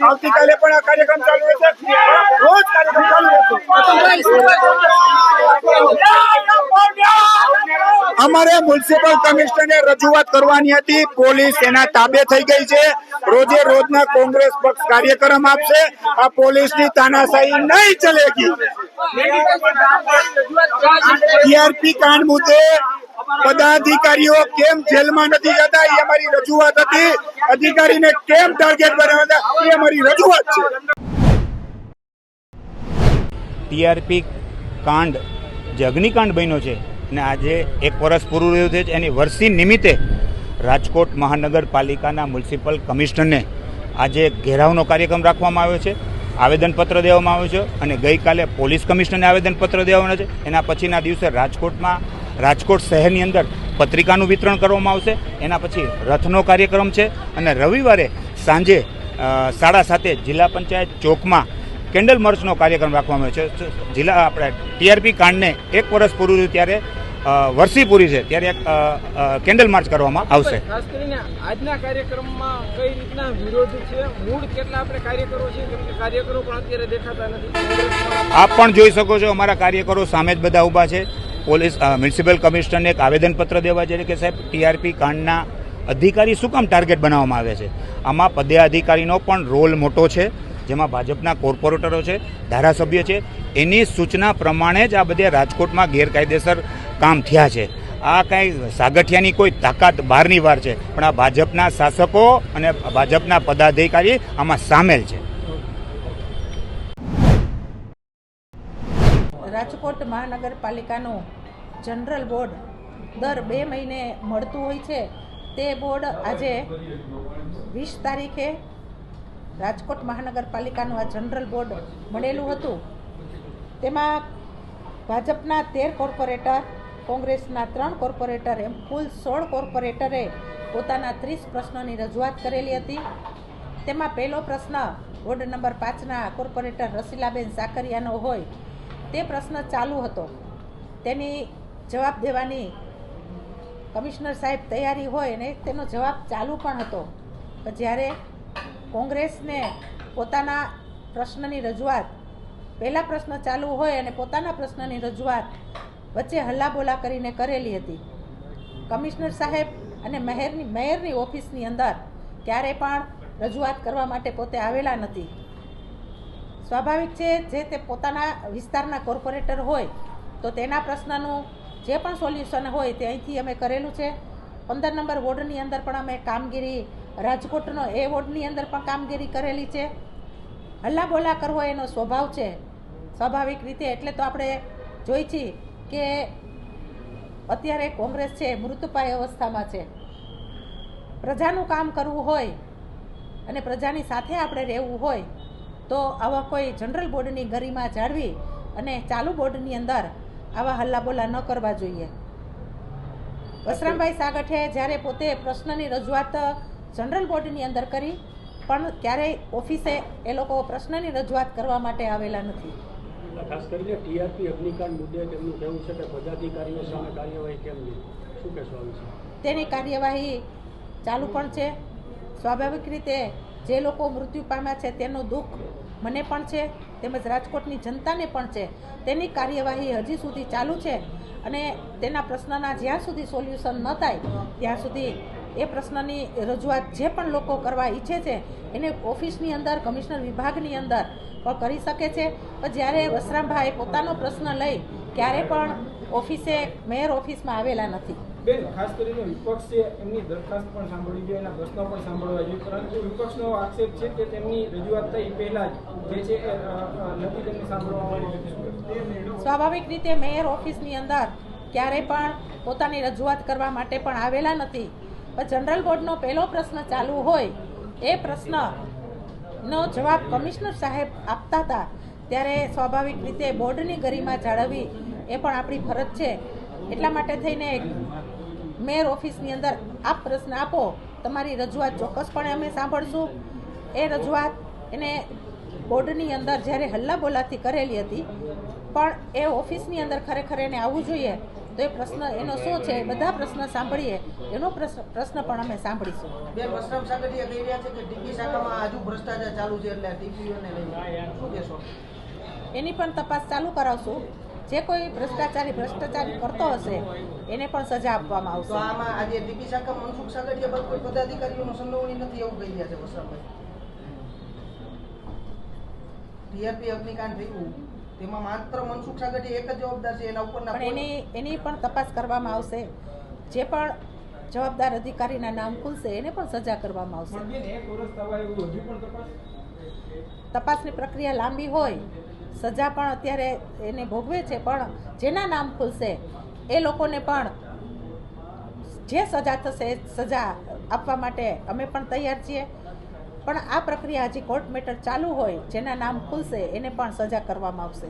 આવતીકાલે પણ આ કાર્યક્રમ ચાલુ રહેશે, રોજ કાર્યક્રમ ચાલુ રહેશે। અમારે મ્યુનિસિપલ કમિશનરને રજૂઆત કરવાની હતી, પોલીસ એના તાબે થઈ ગઈ છે। રોજે રોજના કોંગ્રેસ પક્ષ કાર્યક્રમ આપશે, આ પોલીસની તાનાશાહી નહીં ચલેગી। ટીઆરપી કાંડ મુદ્દે પદાધિકારીઓ કેમ જેલમાં નથી જતા એ અમારી રજૂઆત હતી, અધિકારીને કેમ ટાર્ગેટ બનાવતા એ અમારી રજૂઆત છે। ટીઆરપી કાંડ જે અગ્નિકાંડ બન્યો છે અને આજે 1 વર્ષ પૂરું રહ્યું છે, એની વર્ષી નિમિત્તે રાજકોટ મહાનગરપાલિકાના મ્યુનિસિપલ કમિશનરને આજે ઘેરાવનો કાર્યક્રમ રાખવામાં આવ્યો છે, આવેદનપત્ર દેવામાં આવ્યું છે અને ગઈકાલે પોલીસ કમિશનરને આવેદનપત્ર દેવાનું છે। એના પછીના દિવસે રાજકોટ શહેરની અંદર પત્રિકાનું વિતરણ કરવામાં આવશે, એના પછી રથનો કાર્યક્રમ છે અને રવિવારે સાંજે 7:30 જિલ્લા પંચાયત ચોકમાં કેન્ડલ માર્ચનો કાર્યક્રમ રાખવામાં આવ્યો છે। જિલ્લા આપણે ટીઆરપી કાંડને 1 વર્ષ પૂરું થયું ત્યારે વર્ષી પૂરી છે ત્યારે એક કેન્ડલ માર્ચ કરવામાં આવશે। ખાસ કરીને આજના કાર્યક્રમમાં કઈ રીતના વિરોધ છે, મૂળ કેટલા આપણે કાર્યકરો છે, કેમ કે કાર્યકરો પણ અત્યારે દેખાતા નથી। આપ પણ જોઈ શકો છો, અમારા કાર્યકરો સામે જ બધા ઊભા છે। પોલીસ મ્યુનિસિપલ કમિશનરને એક આવેદનપત્ર દેવા છે કે સાહેબ ટીઆરપી કાંડના અધિકારી શું કામ ટાર્ગેટ બનાવવામાં આવે છે। આમાં પદાધિકારીનો પણ રોલ મોટો છે, જેમાં ભાજપના કોર્પોરેટરો છે, ધારાસભ્ય છે, એની સૂચના પ્રમાણે જ આ બધે રાજકોટમાં ગેરકાયદેસર કામ થયા છે। આ કાંઈ સાગઠિયાની કોઈ તાકાત બહારની વાર છે, પણ આ ભાજપના શાસકો અને ભાજપના પદાધિકારી આમાં સામેલ છે. રાજકોટ મહાનગરપાલિકાનું જનરલ બોર્ડ દર 2 મહિને મળતું હોય છે. તે બોર્ડ આજે 20 તારીખે રાજકોટ મહાનગરપાલિકાનું આ જનરલ બોર્ડ મળેલું હતું. તેમાં ભાજપના 13 કોર્પોરેટર, કોંગ્રેસના 3 કોર્પોરેટર એમ કુલ 16 કોર્પોરેટરે પોતાના 30 પ્રશ્નોની રજૂઆત કરેલી હતી. તેમાં પહેલો પ્રશ્ન વોર્ડ નંબર 5ના કોર્પોરેટર રસીલાબેન સાકરિયાનો હોય. તે પ્રશ્ન ચાલુ હતો. તેની જવાબ દેવાની કમિશનર સાહેબ તૈયારી હોય અને તેનો જવાબ ચાલુ પણ હતો. પણ જ્યારે કોંગ્રેસને પોતાના પ્રશ્નની રજૂઆત, પહેલા પ્રશ્ન ચાલુ હોય અને પોતાના પ્રશ્નની રજૂઆત વચ્ચે હલ્લાબોલા કરીને કરેલી હતી. કમિશનર સાહેબ અને મેયરની ઓફિસની અંદર ક્યારેય પણ રજૂઆત કરવા માટે પોતે આવેલા નથી. સ્વાભાવિક છે, જે તે પોતાના વિસ્તારના કોર્પોરેટર હોય તો તેના પ્રશ્નનું જે પણ સોલ્યુશન હોય તે અહીંથી અમે કરેલું છે. 15 નંબર વોર્ડની અંદર પણ અમે કામગીરી, રાજકોટનો એ વોર્ડની અંદર પણ કામગીરી કરેલી છે. હલ્લાબોલા કરવો એનો સ્વભાવ છે, સ્વાભાવિક રીતે. એટલે તો આપણે જોઈ છીએ કે અત્યારે કોંગ્રેસ છે મૃતપાય અવસ્થામાં છે. પ્રજાનું કામ કરવું હોય અને પ્રજાની સાથે આપણે રહેવું હોય તો આવા કોઈ જનરલ બોર્ડની ગરિમા જાળવી અને ચાલુ બોર્ડની અંદર આવા હલ્લાબોલા ન કરવા જોઈએ. વસરામભાઈ સાગઠે જ્યારે પોતે પ્રશ્નની રજૂઆત જનરલ બોર્ડની અંદર કરી, પણ ક્યારેય ઓફિસે એ લોકો પ્રશ્નની રજૂઆત કરવા માટે આવેલા નથી. ખાસ કરીને ટીઆરપી અગ્નિકાંડ મુદ્દે તેમનું કહેવું છે કે પદાધિકારીઓ સામે કાર્યવાહી કેમ નહીં, શું કહેશો આ વિશે? તેની કાર્યવાહી ચાલુ પણ છે. સ્વાભાવિક રીતે જે લોકો મૃત્યુ પામ્યા છે તેનું દુઃખ મને પણ છે, તેમજ રાજકોટની જનતાને પણ છે. તેની કાર્યવાહી હજી સુધી ચાલુ છે અને તેના પ્રશ્નના જ્યાં સુધી સોલ્યુશન ન થાય ત્યાં સુધી એ પ્રશ્નની રજૂઆત જે પણ લોકો કરવા ઈચ્છે છે એને ઓફિસની અંદર, કમિશનર વિભાગની અંદર પણ કરી શકે છે. પણ જ્યારે વસરામભાઈ પોતાનો પ્રશ્ન લઈ ક્યારે પણ ઓફિસે, મેયર ઓફિસમાં આવેલા નથી. બેન, ખાસ કરીને વિપક્ષ છે એમની દરખાસ્ત પણ સાંભળવી જોઈએ, એના પ્રશ્નો પણ સાંભળવા જોઈએ, પરંતુ વિપક્ષનો આક્ષેપ છે કે તેમની રજૂઆત થઈ પહેલા જ જે છે નથી તેમને સાંભળવામાં આવી. સ્વાભાવિક રીતે મેયર ઓફિસની અંદર ક્યારેય પણ પોતાની રજૂઆત કરવા માટે પણ આવેલા નથી. પણ જનરલ બોર્ડનો પહેલો પ્રશ્ન ચાલુ હોય એ પ્રશ્નનો જવાબ કમિશનર સાહેબ આપતા હતા ત્યારે સ્વાભાવિક રીતે બોર્ડની ગરિમા જાળવવી એ પણ આપણી ફરજ છે. એટલા માટે થઈને મેયર ઓફિસની અંદર આપ પ્રશ્ન આપો, તમારી રજૂઆત ચોક્કસપણે અમે સાંભળશું. એ રજૂઆત એને બોર્ડની અંદર જ્યારે હલ્લાબોલાથી કરેલી હતી, પણ એ ઓફિસની અંદર ખરેખર એને આવવું જોઈએ. તો એ પ્રશ્ન એનો શું છે, બધા પ્રશ્ન સાંભળીએ, એનો પ્રશ્ન પણ અમે સાંભળીશું. બેન, વસરામ સાગઠિયા કહી રહ્યા છે કે ટીપી શાખામાં હજુ ભ્રષ્ટાચાર ચાલુ છે, એટલે ટીપીઓને લઈને શું કહેશો? એની પણ તપાસ ચાલુ કરાવશું. જે કોઈ ભ્રષ્ટાચાર કરતો હશે એને પણ સજા આપવામાં તો આવશે. આમાં આજે ટીપી શાખા મનસુખ સાગઠિયા પર કોઈ પદાધિકારીઓનો સંડોવણી નથી એવું કહી રહ્યા છે વસરામભાઈ. ટીઆરપી અગ્નિકાંડ થયું તેમાં માત્ર મનસુખ સાગઠિયા એક જ જવાબદાર છે, એના ઉપરના પણ એની પણ તપાસ કરવામાં આવશે. જે પણ જવાબદાર અધિકારીના નામ ખુલશે એને પણ સજા કરવામાં આવશે. પણ બેન, 1 વર્ષ થવા એવું હજુ પણ તપાસની પ્રક્રિયા લાંબી હોય, સજા પણ અત્યારે એને ભોગવે છે, પણ જેના નામ ખુલશે એ લોકોને પણ જે સજા થશે એ સજા આપવા માટે અમે પણ તૈયાર છીએ. પણ આ પ્રક્રિયા હજી કોર્ટ મેટર ચાલુ હોય, જેના નામ ખુલશે એને પણ સજા કરવામાં આવશે.